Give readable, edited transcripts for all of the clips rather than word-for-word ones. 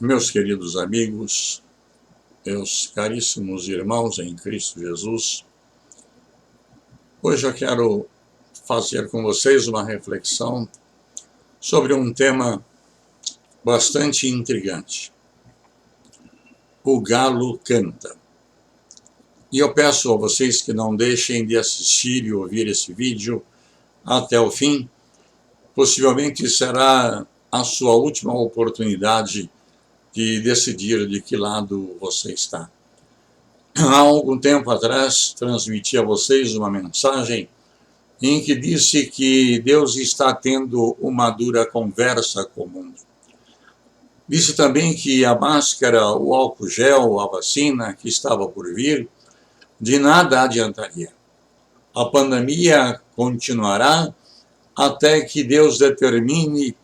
Meus queridos amigos, meus caríssimos irmãos em Cristo Jesus, hoje eu quero fazer com vocês uma reflexão sobre um tema bastante intrigante. O galo canta. E eu peço a vocês que não deixem de assistir e ouvir esse vídeo até o fim. Possivelmente será a sua última oportunidade de decidir de que lado você está. Há algum tempo atrás, transmiti a vocês uma mensagem em que disse que Deus está tendo uma dura conversa com o mundo. Disse também que a máscara, o álcool gel, a vacina que estava por vir, de nada adiantaria. A pandemia continuará até que Deus determine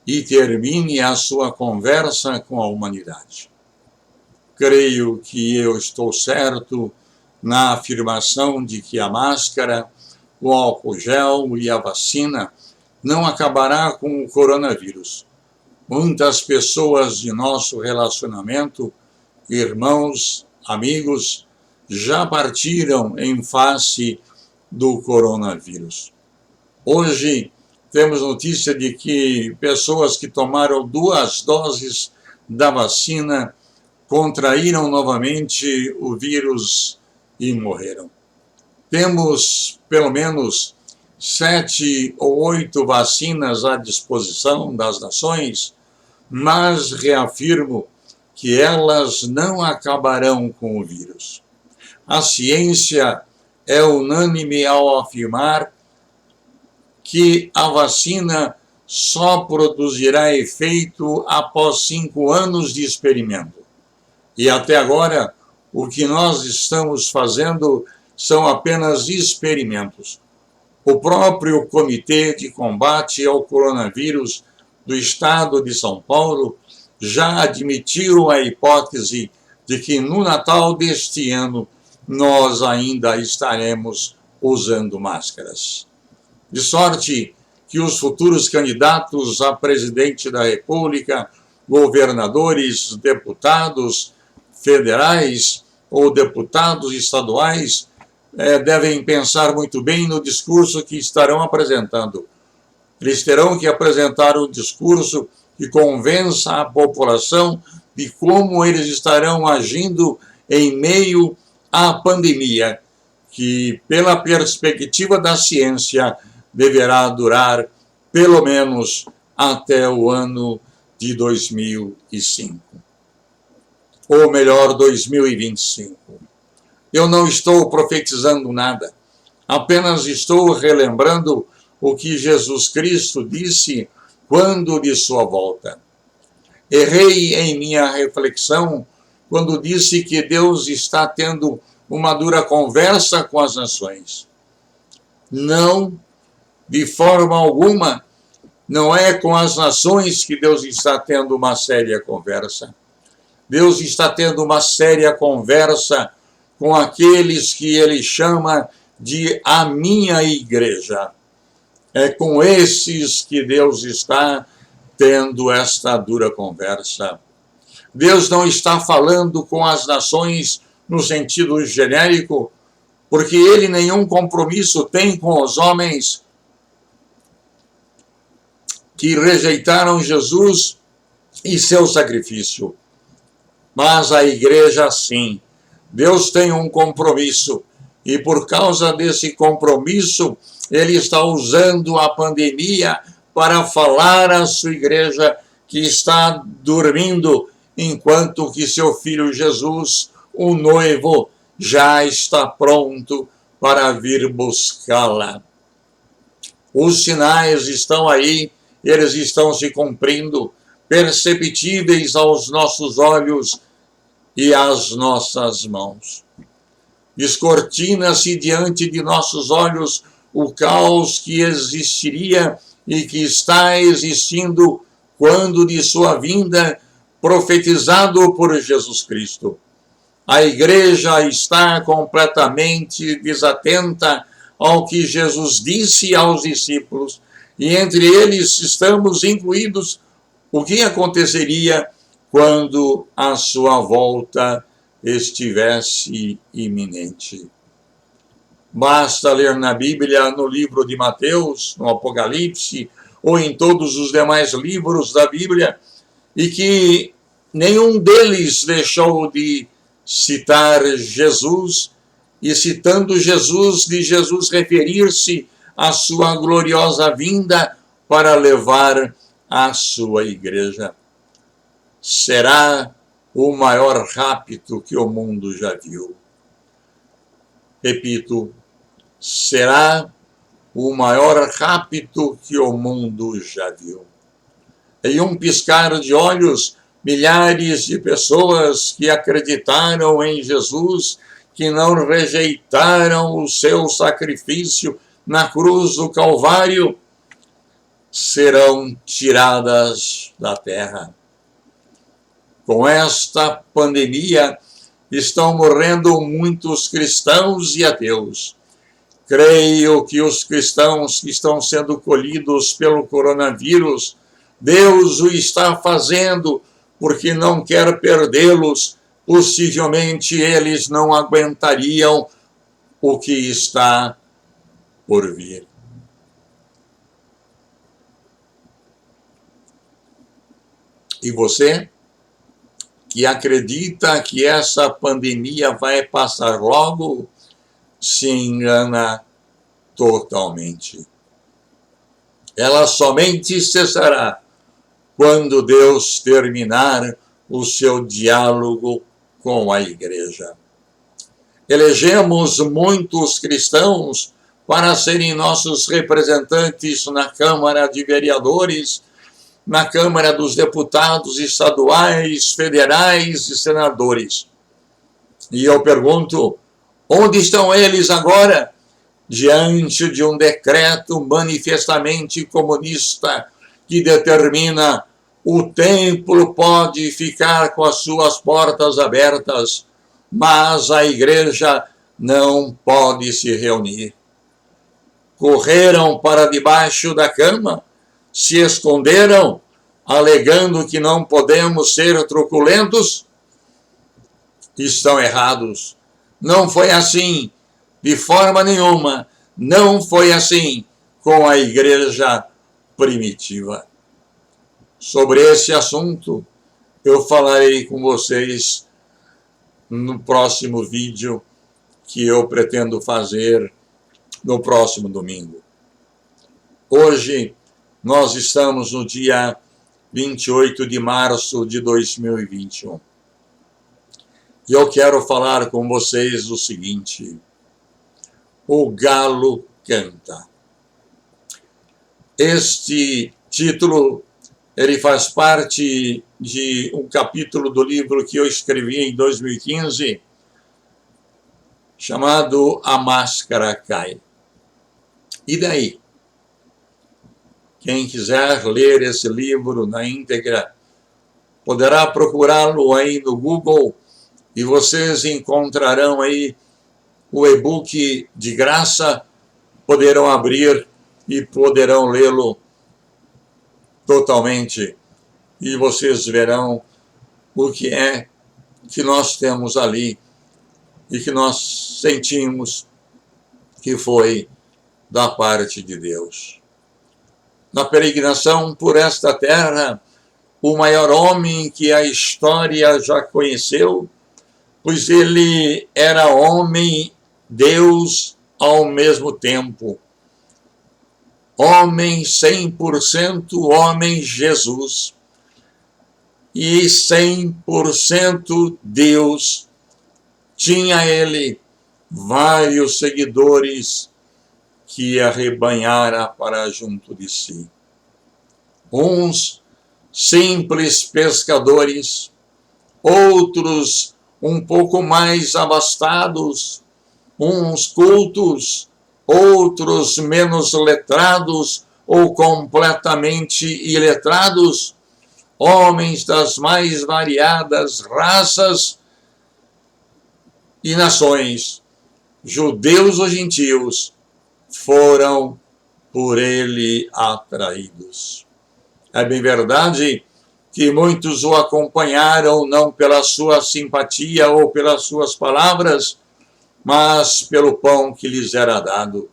e termine a sua conversa com a humanidade. Creio que eu estou certo na afirmação de que a máscara, o álcool gel e a vacina não acabará com o coronavírus. Muitas pessoas de nosso relacionamento, irmãos, amigos, já partiram em face do coronavírus. Hoje, temos notícia de que pessoas que tomaram 2 doses da vacina contraíram novamente o vírus e morreram. Temos pelo menos 7 ou 8 vacinas à disposição das nações, mas reafirmo que elas não acabarão com o vírus. A ciência é unânime ao afirmar que a vacina só produzirá efeito após 5 anos de experimento. E até agora, o que nós estamos fazendo são apenas experimentos. O próprio Comitê de Combate ao Coronavírus do Estado de São Paulo já admitiu a hipótese de que no Natal deste ano nós ainda estaremos usando máscaras. De sorte que os futuros candidatos a presidente da República, governadores, deputados federais ou deputados estaduais devem pensar muito bem no discurso que estarão apresentando. Eles terão que apresentar um discurso que convença a população de como eles estarão agindo em meio à pandemia, que, pela perspectiva da ciência, deverá durar pelo menos até o ano de 2005. Ou melhor, 2025. Eu não estou profetizando nada, apenas estou relembrando o que Jesus Cristo disse quando de sua volta. Errei em minha reflexão quando disse que Deus está tendo uma dura conversa com as nações. Não, de forma alguma, não é com as nações que Deus está tendo uma séria conversa. Deus está tendo uma séria conversa com aqueles que ele chama de a minha igreja. É com esses que Deus está tendo esta dura conversa. Deus não está falando com as nações no sentido genérico, porque ele nenhum compromisso tem com os homens que rejeitaram Jesus e seu sacrifício. Mas a igreja, sim. Deus tem um compromisso. E por causa desse compromisso, ele está usando a pandemia para falar à sua igreja que está dormindo, enquanto que seu filho Jesus, o noivo, já está pronto para vir buscá-la. Os sinais estão aí, eles estão se cumprindo, perceptíveis aos nossos olhos e às nossas mãos. Descortina-se diante de nossos olhos o caos que existiria e que está existindo quando de sua vinda, profetizado por Jesus Cristo. A igreja está completamente desatenta ao que Jesus disse aos discípulos, e entre eles estamos incluídos o que aconteceria quando a sua volta estivesse iminente. Basta ler na Bíblia, no livro de Mateus, no Apocalipse, ou em todos os demais livros da Bíblia, e que nenhum deles deixou de citar Jesus, e citando Jesus, de Jesus referir-se à sua gloriosa vinda para levar a sua igreja. Será o maior rapto que o mundo já viu. Repito, será o maior rapto que o mundo já viu. Em um piscar de olhos, milhares de pessoas que acreditaram em Jesus, que não rejeitaram o seu sacrifício na cruz do Calvário, serão tiradas da terra. Com esta pandemia, estão morrendo muitos cristãos e ateus. Creio que os cristãos que estão sendo colhidos pelo coronavírus, Deus o está fazendo porque não quer perdê-los. Possivelmente eles não aguentariam o que está por vir. E você, que acredita que essa pandemia vai passar logo, se engana totalmente. Ela somente cessará quando Deus terminar o seu diálogo com a igreja. Elegemos muitos cristãos para serem nossos representantes na Câmara de Vereadores, na Câmara dos Deputados estaduais, federais e senadores. E eu pergunto, onde estão eles agora? Diante de um decreto manifestamente comunista que determina o templo pode ficar com as suas portas abertas, mas a igreja não pode se reunir. Correram para debaixo da cama, se esconderam, alegando que não podemos ser truculentos? Estão errados. Não foi assim, de forma nenhuma. Não foi assim com a igreja primitiva. Sobre esse assunto, eu falarei com vocês no próximo vídeo que eu pretendo fazer no próximo domingo. Hoje, nós estamos no dia 28 de março de 2021. E eu quero falar com vocês o seguinte: o galo canta. Este título, ele faz parte de um capítulo do livro que eu escrevi em 2015, chamado A Máscara Cai. E daí? Quem quiser ler esse livro na íntegra, poderá procurá-lo aí no Google e vocês encontrarão aí o e-book de graça, poderão abrir e poderão lê-lo totalmente. E vocês verão o que é que nós temos ali e que nós sentimos que foi da parte de Deus. Na peregrinação por esta terra, o maior homem que a história já conheceu, pois ele era homem, Deus ao mesmo tempo. Homem 100%, homem Jesus. E 100% Deus. Tinha ele vários seguidores que arrebanhara para junto de si. Uns simples pescadores, outros um pouco mais abastados, uns cultos, outros menos letrados ou completamente iletrados, homens das mais variadas raças e nações, judeus ou gentios, foram por ele atraídos. É bem verdade que muitos o acompanharam não pela sua simpatia ou pelas suas palavras, mas pelo pão que lhes era dado.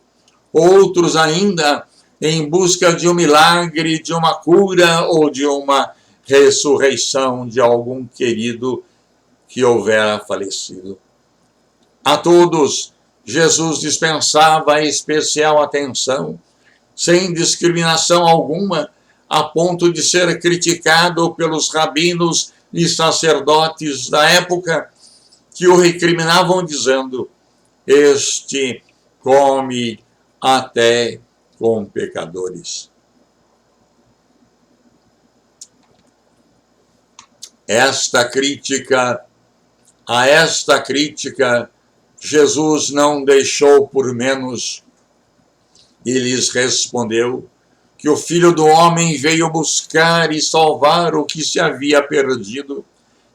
Outros ainda em busca de um milagre, de uma cura ou de uma ressurreição de algum querido que houvera falecido. A todos, Jesus dispensava especial atenção, sem discriminação alguma, a ponto de ser criticado pelos rabinos e sacerdotes da época, que o recriminavam dizendo: este come até com pecadores. A esta crítica, Jesus não deixou por menos e lhes respondeu que o Filho do Homem veio buscar e salvar o que se havia perdido,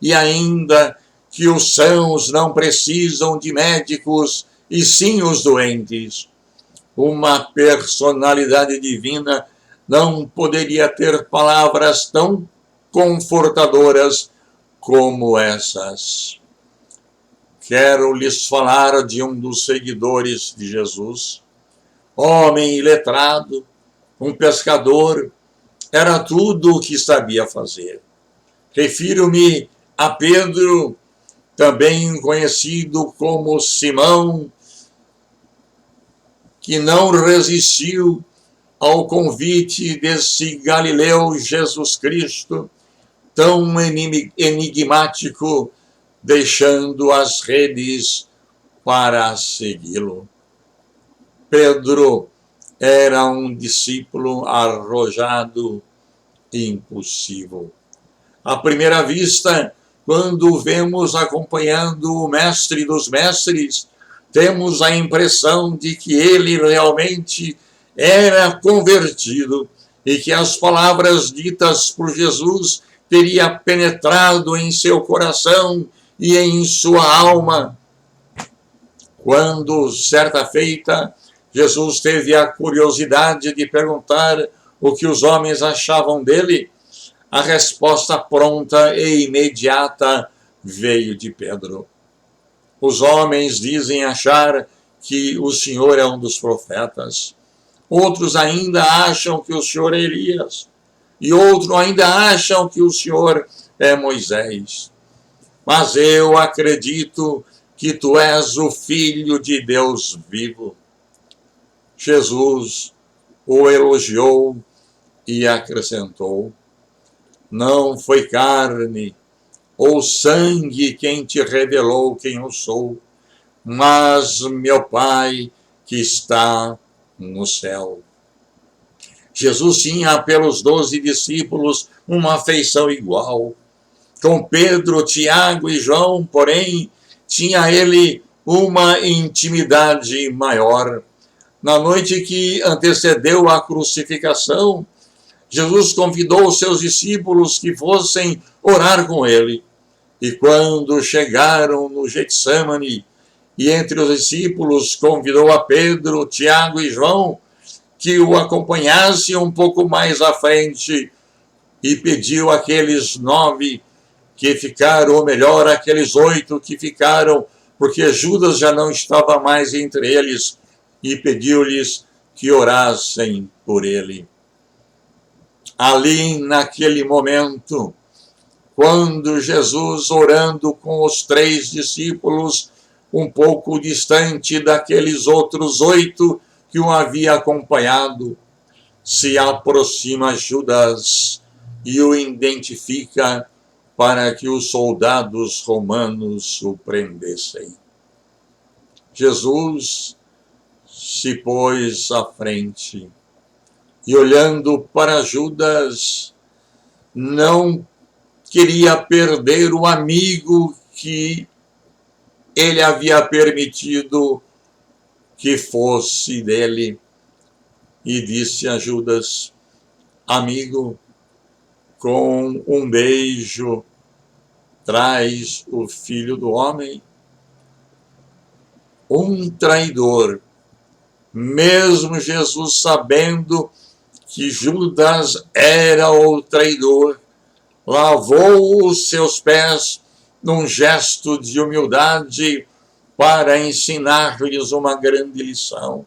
e ainda que os sãos não precisam de médicos, e sim os doentes. Uma personalidade divina não poderia ter palavras tão confortadoras como essas. Quero lhes falar de um dos seguidores de Jesus, homem iletrado, um pescador, era tudo o que sabia fazer. Refiro-me a Pedro, também conhecido como Simão, que não resistiu ao convite desse Galileu Jesus Cristo, tão enigmático, deixando as redes para segui-lo. Pedro era um discípulo arrojado e impulsivo. À primeira vista, quando o vemos acompanhando o mestre dos mestres, temos a impressão de que ele realmente era convertido e que as palavras ditas por Jesus teria penetrado em seu coração e em sua alma. Quando, certa feita, Jesus teve a curiosidade de perguntar o que os homens achavam dele, a resposta pronta e imediata veio de Pedro. Os homens dizem achar que o Senhor é um dos profetas. Outros ainda acham que o Senhor é Elias. E outros ainda acham que o Senhor é Moisés. Mas eu acredito que tu és o Filho de Deus vivo. Jesus o elogiou e acrescentou: não foi carne ou sangue quem te revelou quem eu sou, mas meu Pai que está no céu. Jesus tinha pelos 12 discípulos uma afeição igual. Com Pedro, Tiago e João, porém, tinha ele uma intimidade maior. Na noite que antecedeu a crucificação, Jesus convidou os seus discípulos que fossem orar com ele. E quando chegaram no Getsemane, e entre os discípulos convidou a Pedro, Tiago e João que o acompanhasse um pouco mais à frente e pediu àqueles 9 que ficaram, ou melhor, aqueles 8 que ficaram, porque Judas já não estava mais entre eles, e pediu-lhes que orassem por ele. Ali, naquele momento, quando Jesus, orando com os 3 discípulos, um pouco distante daqueles outros 8 que o havia acompanhado, se aproxima Judas e o identifica para que os soldados romanos o prendessem. Jesus se pôs à frente e, olhando para Judas, não queria perder o amigo que ele havia permitido que fosse dele, e disse a Judas: amigo, com um beijo traz o Filho do Homem. Um traidor, mesmo Jesus sabendo que Judas era o traidor, lavou os seus pés num gesto de humildade para ensinar-lhes uma grande lição.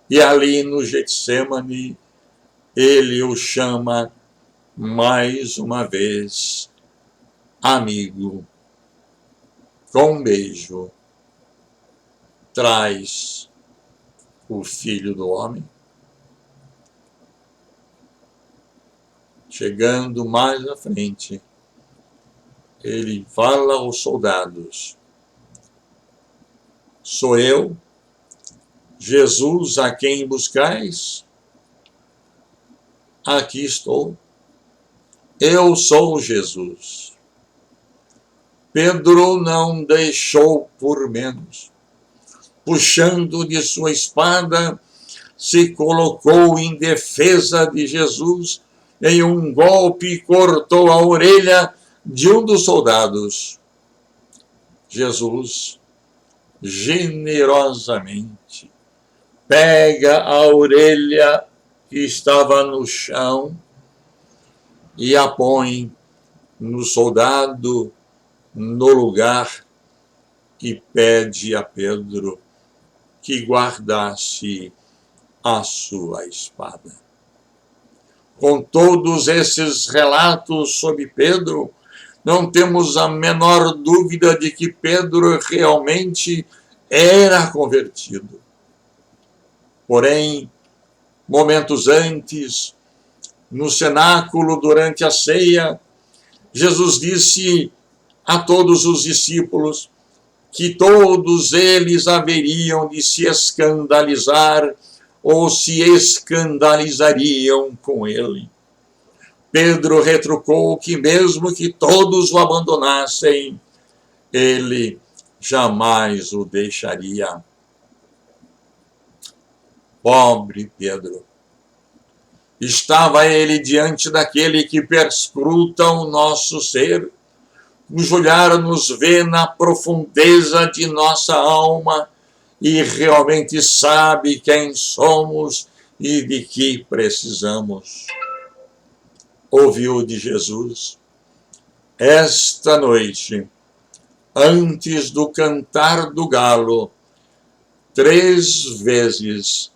E ali no Getsêmani, ele o chama mais uma vez, amigo, com um beijo, traz o Filho do Homem. Chegando mais à frente, ele fala aos soldados: sou eu, Jesus, a quem buscais? Aqui estou. Eu sou Jesus. Pedro não deixou por menos. Puxando de sua espada, se colocou em defesa de Jesus. Em um golpe, cortou a orelha de um dos soldados. Jesus, generosamente, pega a orelha que estava no chão e a põe no soldado no lugar e pede a Pedro que guardasse a sua espada. Com todos esses relatos sobre Pedro, não temos a menor dúvida de que Pedro realmente era convertido. Porém, momentos antes, no cenáculo, durante a ceia, Jesus disse a todos os discípulos que todos eles haveriam de se escandalizar ou se escandalizariam com ele. Pedro retrucou que mesmo que todos o abandonassem, ele jamais o deixaria. Pobre Pedro! Estava ele diante daquele que perscruta o nosso ser, cujo olhar nos vê na profundeza de nossa alma e realmente sabe quem somos e de que precisamos. Ouviu de Jesus: esta noite, antes do cantar do galo, 3 vezes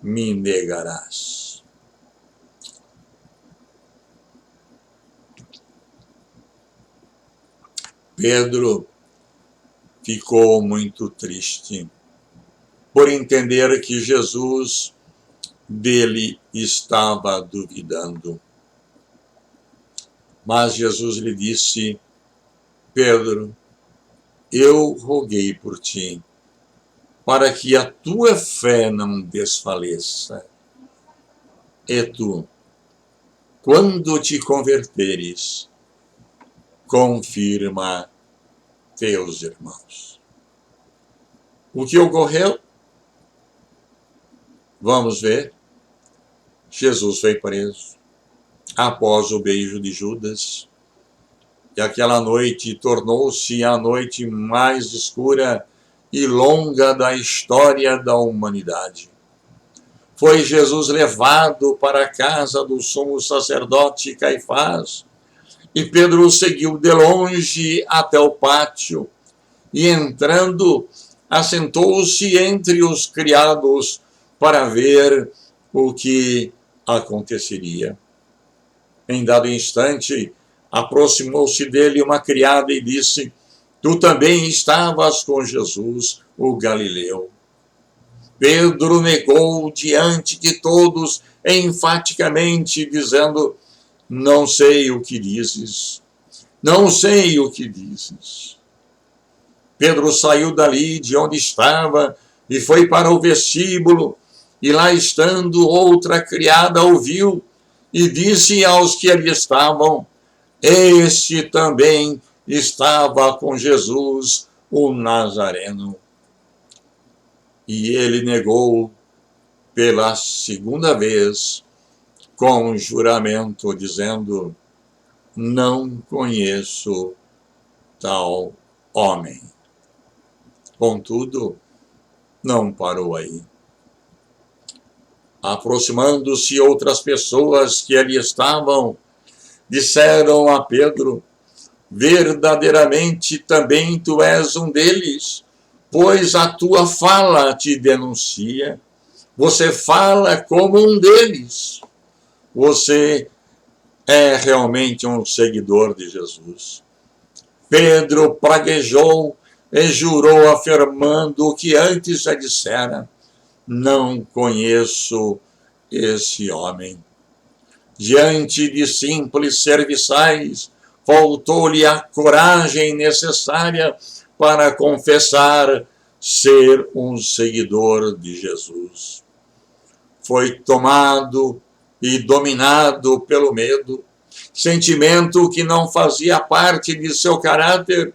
me negarás. Pedro ficou muito triste por entender que Jesus dele estava duvidando. Mas Jesus lhe disse: Pedro, eu roguei por ti, para que a tua fé não desfaleça. E tu, quando te converteres, confirma teus irmãos. O que ocorreu? Vamos ver. Jesus foi preso após o beijo de Judas, e aquela noite tornou-se a noite mais escura e longa da história da humanidade. Foi Jesus levado para a casa do sumo sacerdote Caifás, e Pedro o seguiu de longe até o pátio, e entrando, assentou-se entre os criados para ver o que aconteceria. Em dado instante, aproximou-se dele uma criada e disse: tu também estavas com Jesus, o Galileu. Pedro negou diante de todos, enfaticamente, dizendo: não sei o que dizes. Não sei o que dizes. Pedro saiu dali de onde estava e foi para o vestíbulo, e lá estando, outra criada ouviu e disse aos que ali estavam: este também estava com Jesus, o Nazareno. E ele negou pela segunda vez, com juramento, dizendo: não conheço tal homem. Contudo, não parou aí. Aproximando-se outras pessoas que ali estavam, disseram a Pedro: verdadeiramente também tu és um deles, pois a tua fala te denuncia. Você fala como um deles. Você é realmente um seguidor de Jesus. Pedro praguejou e jurou, afirmando o que antes já dissera: não conheço esse homem. Diante de simples serviçais, faltou-lhe a coragem necessária para confessar ser um seguidor de Jesus. Foi tomado e dominado pelo medo, sentimento que não fazia parte de seu caráter,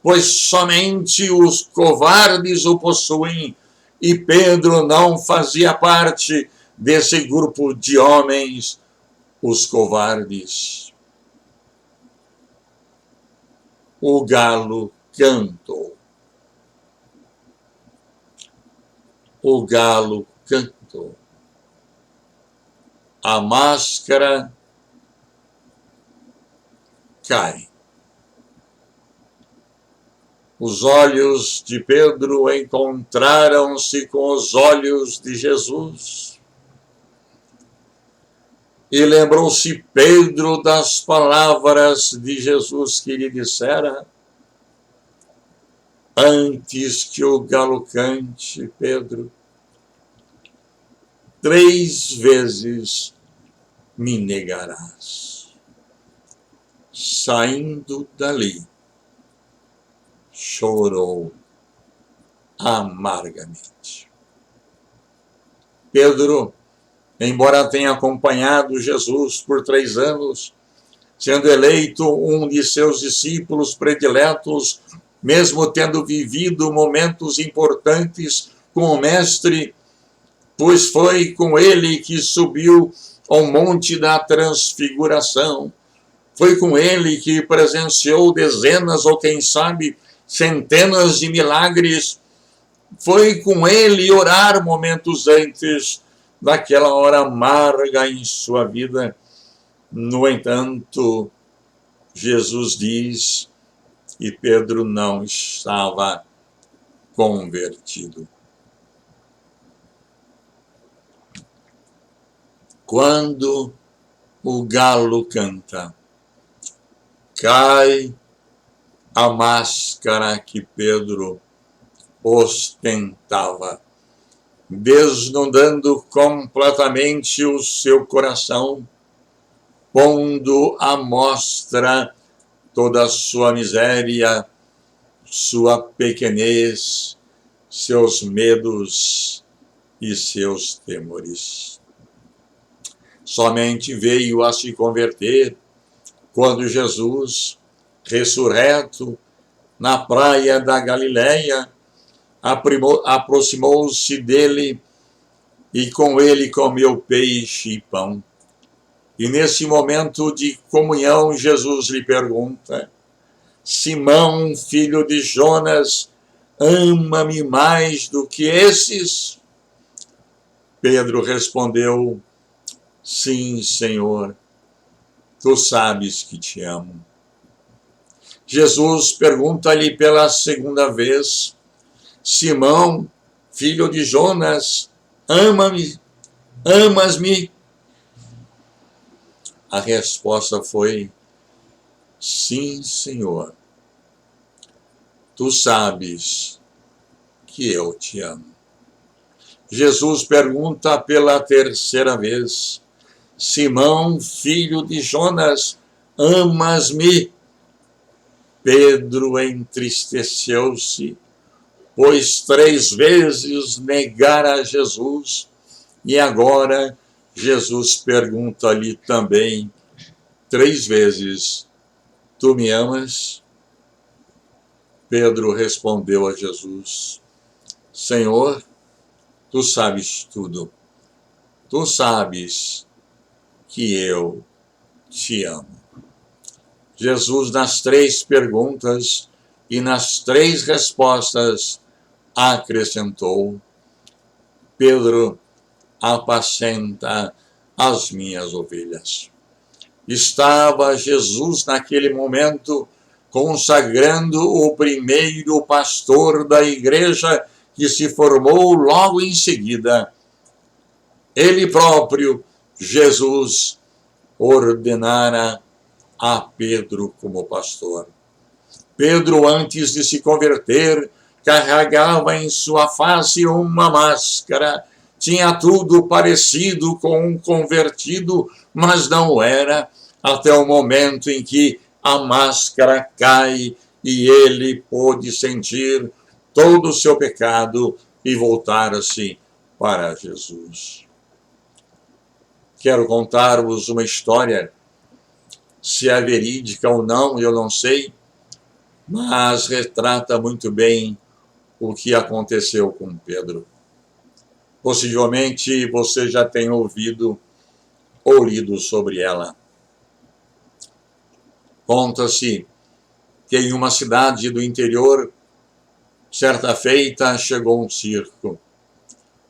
pois somente os covardes o possuem, e Pedro não fazia parte desse grupo de homens, os covardes. O galo cantou. O galo cantou. A máscara cai. Os olhos de Pedro encontraram-se com os olhos de Jesus. E lembrou-se Pedro das palavras de Jesus que lhe dissera: antes que o galo cante, Pedro, 3 vezes me negarás. Saindo dali, chorou amargamente. Pedro, embora tenha acompanhado Jesus por 3 anos, sendo eleito um de seus discípulos prediletos, mesmo tendo vivido momentos importantes com o Mestre, pois foi com ele que subiu ao Monte da Transfiguração, foi com ele que presenciou dezenas ou quem sabe centenas de milagres, foi com ele orar momentos antes daquela hora amarga em sua vida. No entanto, Jesus diz, e Pedro não estava convertido. Quando o galo canta, cai a máscara que Pedro ostentava, desnudando completamente o seu coração, pondo à mostra toda a sua miséria, sua pequenez, seus medos e seus temores. Somente veio a se converter quando Jesus, ressurreto, na praia da Galileia, aproximou-se dele e com ele comeu peixe e pão. E nesse momento de comunhão, Jesus lhe pergunta: Simão, filho de Jonas, ama-me mais do que esses? Pedro respondeu: sim, Senhor, tu sabes que te amo. Jesus pergunta-lhe pela segunda vez: Simão, filho de Jonas, amas-me? A resposta foi: sim, Senhor, tu sabes que eu te amo. Jesus pergunta pela terceira vez: Simão, filho de Jonas, amas-me? Pedro entristeceu-se, pois 3 vezes negara Jesus, e agora Jesus pergunta-lhe também 3 vezes: tu me amas? Pedro respondeu a Jesus: Senhor, tu sabes tudo. Tu sabes que eu te amo. Jesus, nas 3 perguntas e nas 3 respostas, acrescentou: Pedro, apacenta as minhas ovelhas. estava Jesus naquele momento consagrando o primeiro pastor da igreja que se formou logo em seguida. Ele próprio, Jesus, ordenara a Pedro como pastor. Pedro, antes de se converter, carregava em sua face uma máscara. Tinha tudo parecido com um convertido, mas não era, até o momento em que a máscara cai e ele pôde sentir todo o seu pecado e voltar-se para Jesus. Quero contar-vos uma história, se é verídica ou não, eu não sei, mas retrata muito bem o que aconteceu com Pedro. Possivelmente você já tem ouvido ou lido sobre ela. Conta-se que em uma cidade do interior, certa feita, chegou um circo.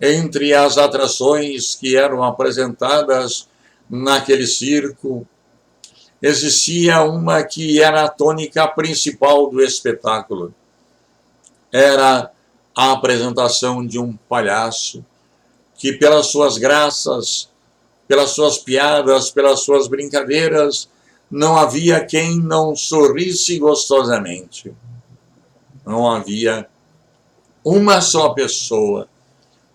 Entre as atrações que eram apresentadas naquele circo, existia uma que era a tônica principal do espetáculo. Era a apresentação de um palhaço que, pelas suas graças, pelas suas piadas, pelas suas brincadeiras, não havia quem não sorrisse gostosamente. Não havia uma só pessoa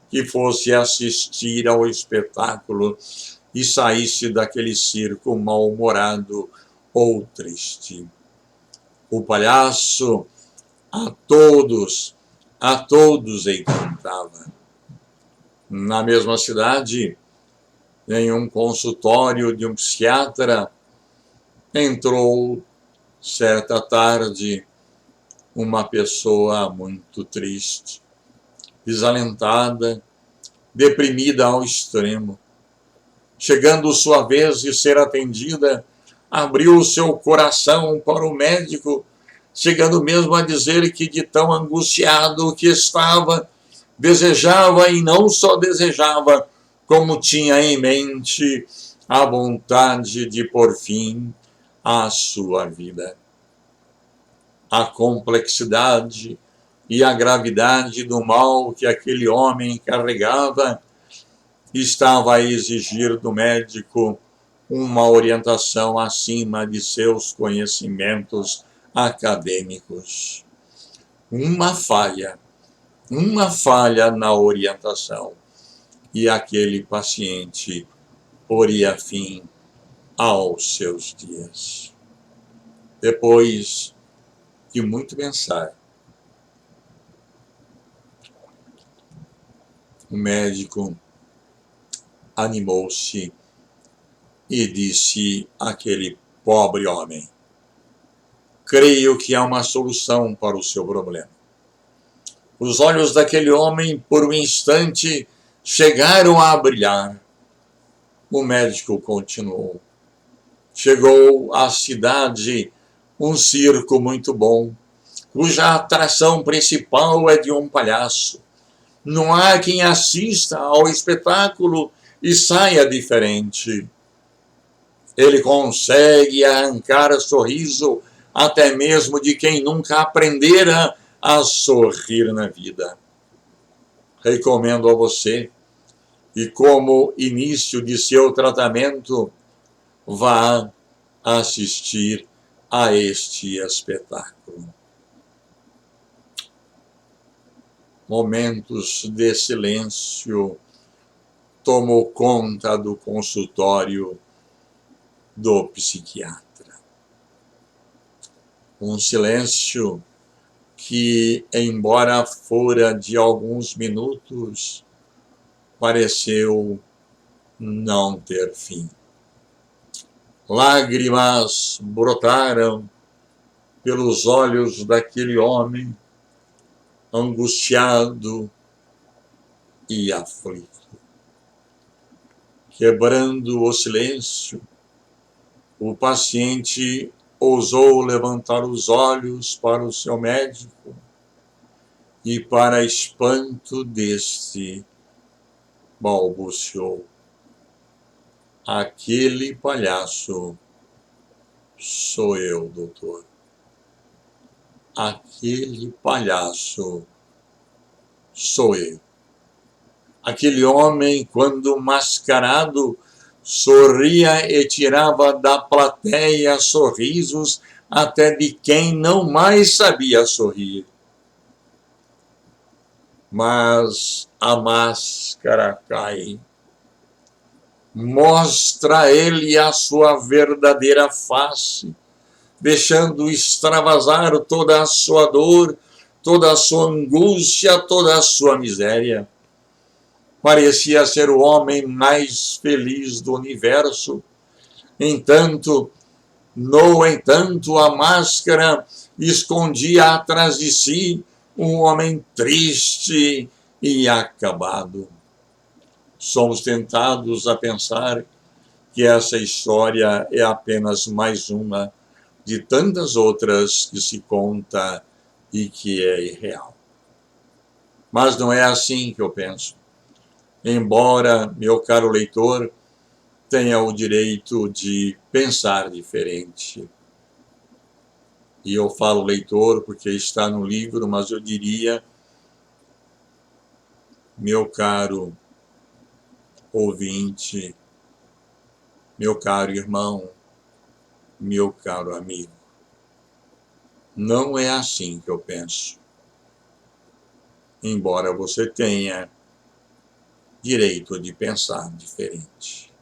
que fosse assistir ao espetáculo e saísse daquele circo mal-humorado ou triste. O palhaço a todos encantava. Na mesma cidade, em um consultório de um psiquiatra, entrou, certa tarde, uma pessoa muito triste, desalentada, deprimida ao extremo. Chegando sua vez de ser atendida, abriu o seu coração para o médico, chegando mesmo a dizer que, de tão angustiado que estava, desejava, e não só desejava, como tinha em mente a vontade de pôr fim à sua vida. A complexidade e a gravidade do mal que aquele homem carregava estava a exigir do médico uma orientação acima de seus conhecimentos acadêmicos. Uma falha na orientação, e aquele paciente poria fim aos seus dias. Depois de muito pensar, o médico animou-se e disse àquele pobre homem: creio que há uma solução para o seu problema. Os olhos daquele homem, por um instante, chegaram a brilhar. O médico continuou: chegou à cidade um circo muito bom, cuja atração principal é de um palhaço. Não há quem assista ao espetáculo e saia diferente. Ele consegue arrancar sorriso até mesmo de quem nunca aprendera a sorrir na vida. Recomendo a você, e como início de seu tratamento, vá assistir a este espetáculo. Momentos de silêncio tomou conta do consultório do psiquiatra. Um silêncio que, embora fora de alguns minutos, pareceu não ter fim. Lágrimas brotaram pelos olhos daquele homem, angustiado e aflito. Quebrando o silêncio, o paciente ousou levantar os olhos para o seu médico e, para espanto deste, balbuciou: aquele palhaço Sou eu, doutor. Aquele palhaço sou eu. Aquele homem, quando mascarado, sorria e tirava da plateia sorrisos até de quem não mais sabia sorrir. Mas a máscara cai. Mostra ele a sua verdadeira face, deixando extravasar toda a sua dor, toda a sua angústia, toda a sua miséria. Parecia ser o homem mais feliz do universo. No entanto, a máscara escondia atrás de si um homem triste e acabado. Somos tentados a pensar que essa história é apenas mais uma de tantas outras que se conta e que é irreal. Mas não é assim que eu penso. Embora, meu caro leitor, tenha o direito de pensar diferente. E eu falo leitor porque está no livro, mas eu diria, meu caro ouvinte, meu caro irmão, meu caro amigo. Não é assim que eu penso. Embora você tenha direito de pensar diferente.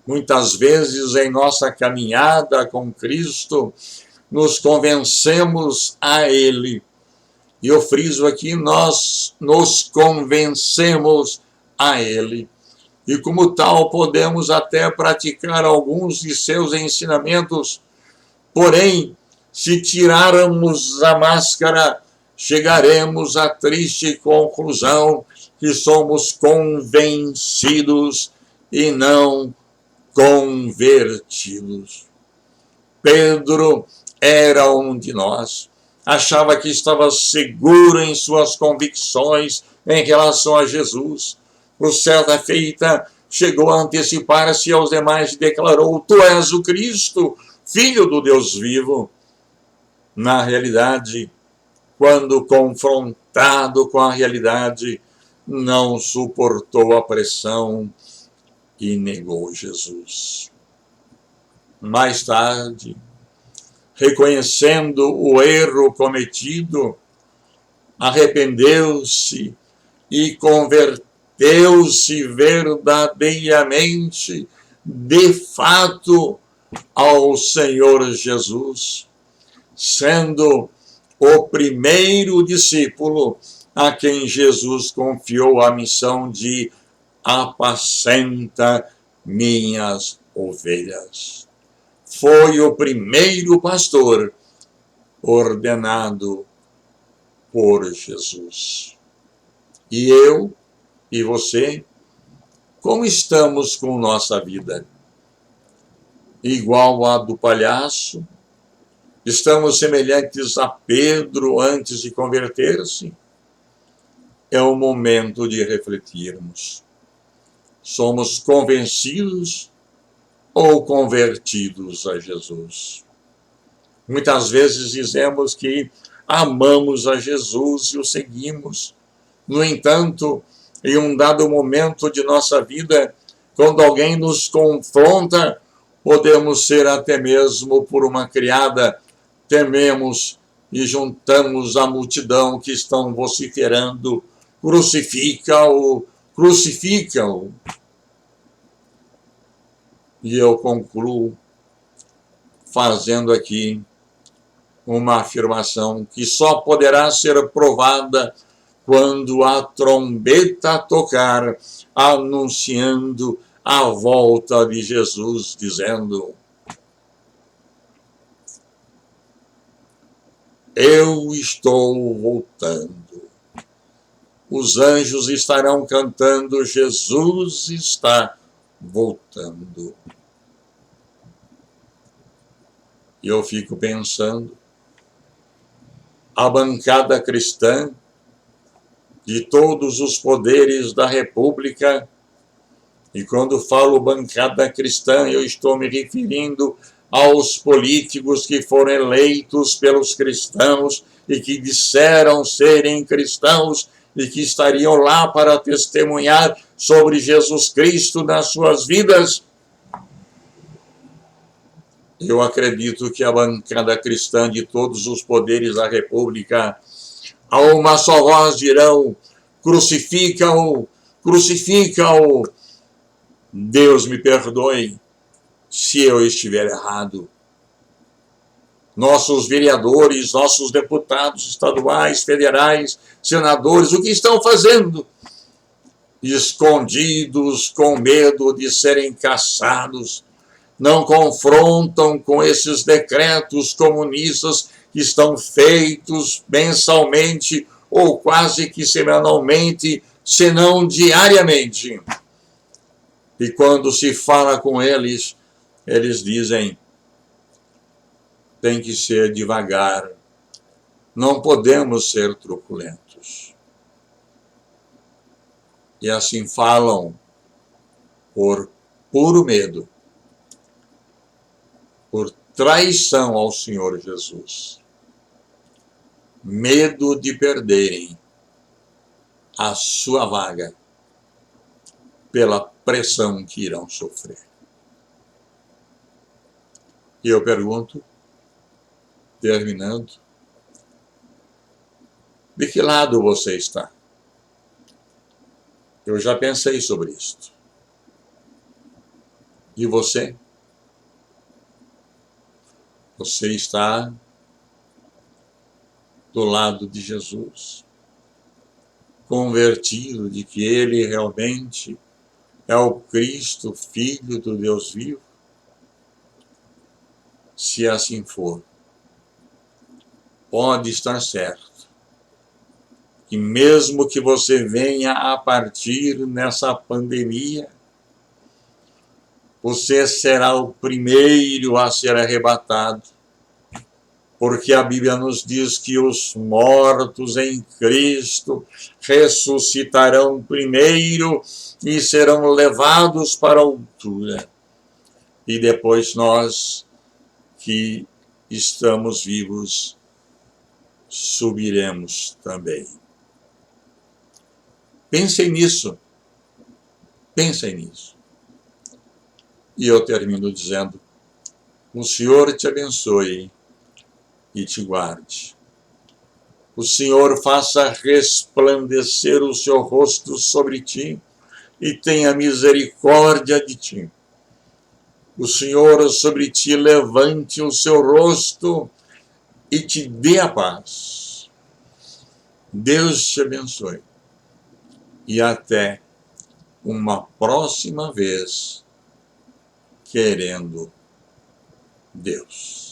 Muitas vezes em nossa caminhada com Cristo, nos convencemos a Ele. E eu friso aqui, nós nos convencemos a Ele. E como tal, podemos até praticar alguns de seus ensinamentos. Porém, se tirarmos a máscara, chegaremos à triste conclusão que somos convencidos e não convertidos. Pedro era um de nós. Achava que estava seguro em suas convicções em relação a Jesus. Por certa feita, chegou a antecipar-se aos demais e declarou: Tu és o Cristo, Filho do Deus vivo. Na realidade, quando confrontado com a realidade, não suportou a pressão e negou Jesus. Mais tarde, reconhecendo o erro cometido, arrependeu-se e converteu-se verdadeiramente, de fato, ao Senhor Jesus, sendo o primeiro discípulo a quem Jesus confiou a missão de apacenta minhas ovelhas. Foi o primeiro pastor ordenado por Jesus. E eu e você, como estamos com nossa vida? Igual a do palhaço? Estamos semelhantes a Pedro antes de converter-se? É o momento de refletirmos. Somos convencidos ou convertidos a Jesus? Muitas vezes dizemos que amamos a Jesus e o seguimos. No entanto, em um dado momento de nossa vida, quando alguém nos confronta, podemos ser até mesmo por uma criada, tememos e juntamos a multidão que estão vociferando: crucifica-o, crucifica-o. E eu concluo fazendo aqui uma afirmação que só poderá ser provada quando a trombeta tocar, anunciando a volta de Jesus, dizendo: Eu estou voltando. Os anjos estarão cantando: Jesus está voltando. E eu fico pensando, a bancada cristã de todos os poderes da República, e quando falo bancada cristã, eu estou me referindo aos políticos que foram eleitos pelos cristãos e que disseram serem cristãos e que estariam lá para testemunhar sobre Jesus Cristo nas suas vidas. Eu acredito que a bancada cristã de todos os poderes da República, a uma só voz dirão: crucifica-o, crucifica-o. Deus me perdoe se eu estiver errado. Nossos vereadores, nossos deputados estaduais, federais, senadores, o que estão fazendo? Escondidos, com medo de serem caçados, não confrontam com esses decretos comunistas que estão feitos mensalmente ou quase que semanalmente, se não diariamente. E quando se fala com eles, eles dizem: tem que ser devagar, não podemos ser truculentos. E assim falam por puro medo, por traição ao Senhor Jesus. Medo de perderem a sua vaga pela pressão que irão sofrer. E eu pergunto, terminando, de que lado você está? Eu já pensei sobre isto. E você? Você está do lado de Jesus, convertido de que Ele realmente é o Cristo, Filho do Deus vivo? Se assim for, pode estar certo que mesmo que você venha a partir nessa pandemia, você será o primeiro a ser arrebatado, porque a Bíblia nos diz que os mortos em Cristo ressuscitarão primeiro e serão levados para a altura. E depois nós, que estamos vivos, subiremos também. Pensem nisso. Pensem nisso. E eu termino dizendo: o Senhor te abençoe e te guarde. O Senhor faça resplandecer o seu rosto sobre ti e tenha misericórdia de ti. O Senhor sobre ti levante o seu rosto e te dê a paz. Deus te abençoe. E até uma próxima vez, querendo Deus.